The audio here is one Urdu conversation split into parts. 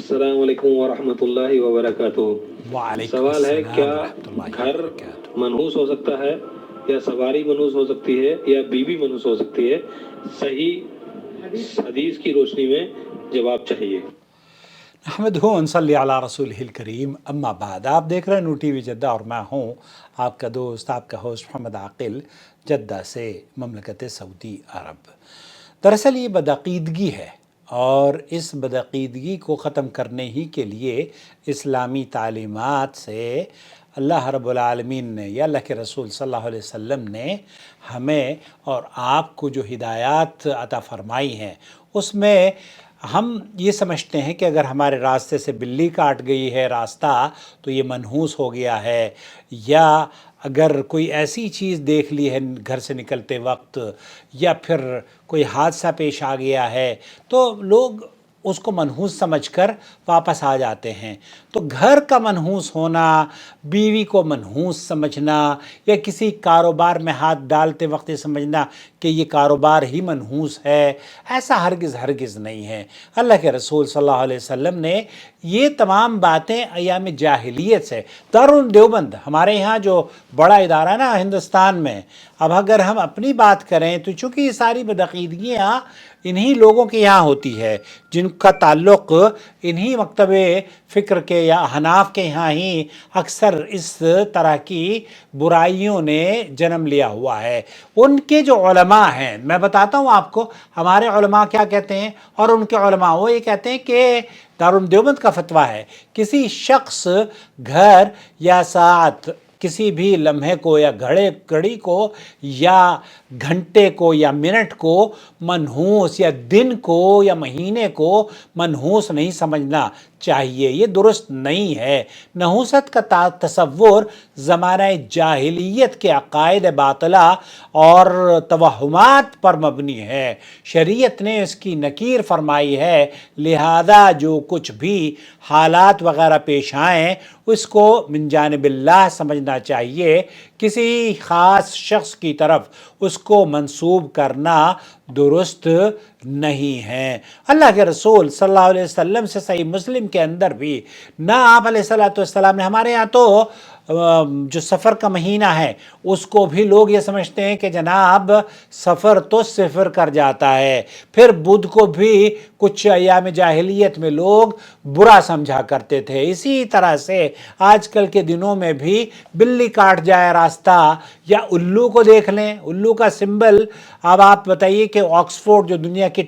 السلام علیکم ورحمۃ اللہ وبرکاتہ۔ وعلیکم سوال ہے، السلام کیا ورحمۃ اللہ گھر وبرکاتہ۔ منحوس ہو سکتا ہے، یا سواری منحوس ہو سکتی ہے، یا بیوی منحوس ہو سکتی ہے؟ صحیح حدیث کی روشنی میں جواب چاہیے۔ نحمدہ ونصلی علی رسولہ الکریم، اما بعد۔ آپ دیکھ رہے ہیں نور ٹی وی جدہ اور میں ہوں آپ کا دوست، آپ کا ہوسٹ محمد عاقل، جدہ سے، مملکت سعودی عرب۔ دراصل یہ بدعقیدگی ہے، اور اس بدعقیدگی کو ختم کرنے ہی کے لیے اسلامی تعلیمات سے اللہ رب العالمین نے یا اللہ کے رسول صلی اللہ علیہ وسلم نے ہمیں اور آپ کو جو ہدایات عطا فرمائی ہیں، اس میں ہم یہ سمجھتے ہیں کہ اگر ہمارے راستے سے بلی کاٹ گئی ہے راستہ تو یہ منحوس ہو گیا ہے، یا اگر کوئی ایسی چیز دیکھ لی ہے گھر سے نکلتے وقت، یا پھر کوئی حادثہ پیش آ گیا ہے، تو لوگ اس کو منحوس سمجھ کر واپس آ جاتے ہیں۔ تو گھر کا منحوس ہونا، بیوی کو منحوس سمجھنا، یا کسی کاروبار میں ہاتھ ڈالتے وقت یہ سمجھنا کہ یہ کاروبار ہی منحوس ہے، ایسا ہرگز ہرگز نہیں ہے۔ اللہ کے رسول صلی اللہ علیہ وسلم نے یہ تمام باتیں ایام جاہلیت سے، دیوبند ہمارے یہاں جو بڑا ادارہ ہے نا ہندوستان میں، اب اگر ہم اپنی بات کریں تو چونکہ یہ ساری بدعقیدگیاں انہی لوگوں کے یہاں ہوتی ہے جن کا تعلق انہی مکتب فکر کے یا احناف کے یہاں ہی اکثر اس طرح کی برائیوں نے جنم لیا ہوا ہے۔ ان کے جو علماء ہیں، میں بتاتا ہوں آپ کو ہمارے علماء کیا کہتے ہیں اور ان کے علماء، وہ یہ کہتے ہیں کہ دیوبند کا فتویٰ ہے، کسی شخص گھر یا ساتھ کسی بھی لمحے کو یا گھڑی کو یا گھنٹے کو یا منٹ کو منحوس، یا دن کو یا مہینے کو منحوس نہیں سمجھنا چاہیے۔ یہ درست نہیں ہے۔ نحوست کا تصور زمانہ جاہلیت کے عقائد باطلہ اور توہمات پر مبنی ہے۔ شریعت نے اس کی نکیر فرمائی ہے، لہذا جو کچھ بھی حالات وغیرہ پیش آئیں اس کو من جانب اللہ سمجھنا چاہیے، کسی خاص شخص کی طرف اس کو منسوب کرنا درست نہیں ہے۔ اللہ کے رسول صلی اللہ علیہ وسلم سے صحیح مسلم کے اندر بھی نہ آپ علیہ السلام نے، ہمارے یہاں تو جو سفر کا مہینہ ہے اس کو بھی لوگ یہ سمجھتے ہیں کہ جناب سفر تو صفر کر جاتا ہے، پھر بدھ کو بھی کچھ ایام جاہلیت میں لوگ برا سمجھا کرتے تھے۔ اسی طرح سے آج کل کے دنوں میں بھی بلی کاٹ جائے راستہ، یا الو کو دیکھ لیں، الو کا سمبل، اب آپ بتائیے کہ آکسفورڈ جو دنیا کی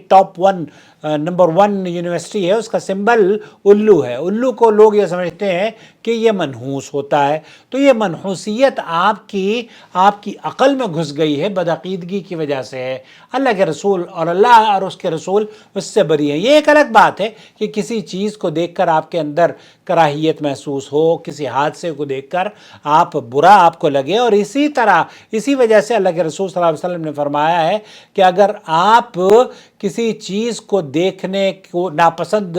نمبر 1 یونیورسٹی ہے، اس کا سمبل الو ہے۔ الو کو لوگ یہ سمجھتے ہیں کہ یہ منحوس ہوتا ہے۔ تو یہ منحوسیت آپ کی عقل میں گھس گئی ہے، بدعقیدگی کی وجہ سے ہے۔ اللہ کے رسول اور اللہ اور اس کے رسول اس سے بری ہیں۔ یہ ایک الگ بات ہے کہ کسی چیز کو دیکھ کر آپ کے اندر کراہیت محسوس ہو، کسی حادثے کو دیکھ کر برا آپ کو لگے، اور اسی وجہ سے اللہ کے رسول صلی اللہ علیہ وسلم نے فرمایا ہے کہ اگر آپ کسی چیز کو دیکھنے کو ناپسند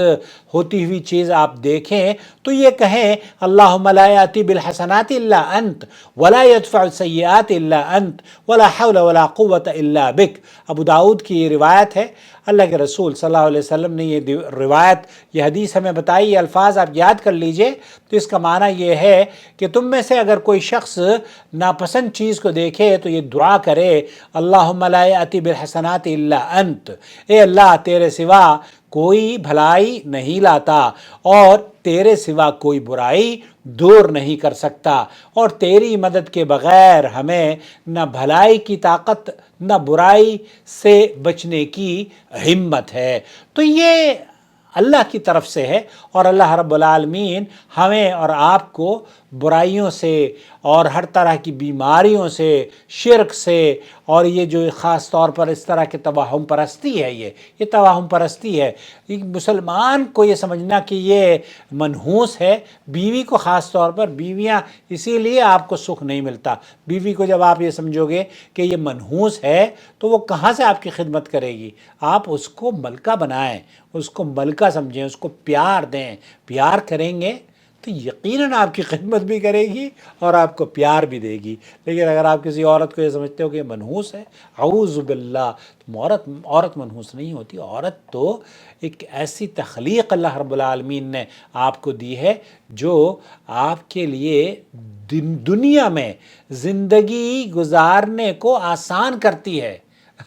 ہوتی ہوئی چیز آپ دیکھیں تو یہ کہیں اللہم لا یاتی بالحسنات الا انت ولا یدفع السیئات الا انت ولا حول ولا قوة الا بک۔ ابو داؤد کی یہ روایت ہے، اللہ کے رسول صلی اللہ علیہ وسلم نے یہ روایت، یہ حدیث ہمیں بتائی، یہ الفاظ آپ یاد کر لیجئے تو اس کا معنی یہ ہے کہ تم میں سے اگر کوئی شخص ناپسند چیز کو دیکھے تو یہ دعا کرے اللہم لا یاتی بالحسنات الا انت، اے اللہ تیرے سوا کوئی بھلائی نہیں لاتا اور تیرے سوا کوئی برائی دور نہیں کر سکتا، اور تیری مدد کے بغیر ہمیں نہ بھلائی کی طاقت نہ برائی سے بچنے کی ہمت ہے۔ تو یہ اللہ کی طرف سے ہے، اور اللہ رب العالمین ہمیں اور آپ کو برائیوں سے اور ہر طرح کی بیماریوں سے، شرک سے، اور یہ جو خاص طور پر اس طرح کے توہم پرستی ہے، یہ توہم پرستی ہے۔ مسلمان کو یہ سمجھنا کہ یہ منحوس ہے، بیوی کو خاص طور پر، بیویاں اسی لیے آپ کو سکھ نہیں ملتا۔ بیوی کو جب آپ یہ سمجھو گے کہ یہ منحوس ہے تو وہ کہاں سے آپ کی خدمت کرے گی؟ آپ اس کو ملکہ بنائیں، اس کو ملکہ سمجھیں، اس کو پیار دیں۔ پیار کریں گے تو یقیناً آپ کی خدمت بھی کرے گی اور آپ کو پیار بھی دے گی. لیکن اگر آپ کسی عورت کو یہ سمجھتے ہو کہ یہ منحوس ہے، اعوذ باللہ، تو عورت منحوس نہیں ہوتی. عورت تو ایک ایسی تخلیق اللہ رب العالمین نے آپ کو دی ہے جو آپ کے لیے دنیا میں زندگی گزارنے کو آسان کرتی ہے.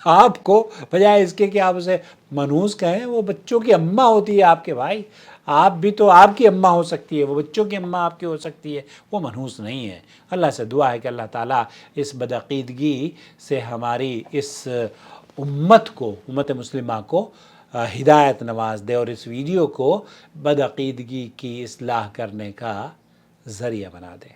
آپ کو بجائے اس کے کہ آپ اسے منحوس کہیں، وہ بچوں کی اماں ہوتی ہے آپ کے بھائی. آپ بھی تو آپ کی اماں ہو سکتی ہے، وہ بچوں کی اماں آپ کی ہو سکتی ہے، وہ منحوس نہیں ہے. اللہ سے دعا ہے کہ اللہ تعالیٰ اس بدعقیدگی سے ہماری اس امت مسلمہ کو ہدایت نواز دے اور اس ویڈیو کو بدعقیدگی کی اصلاح کرنے کا ذریعہ بنا دے.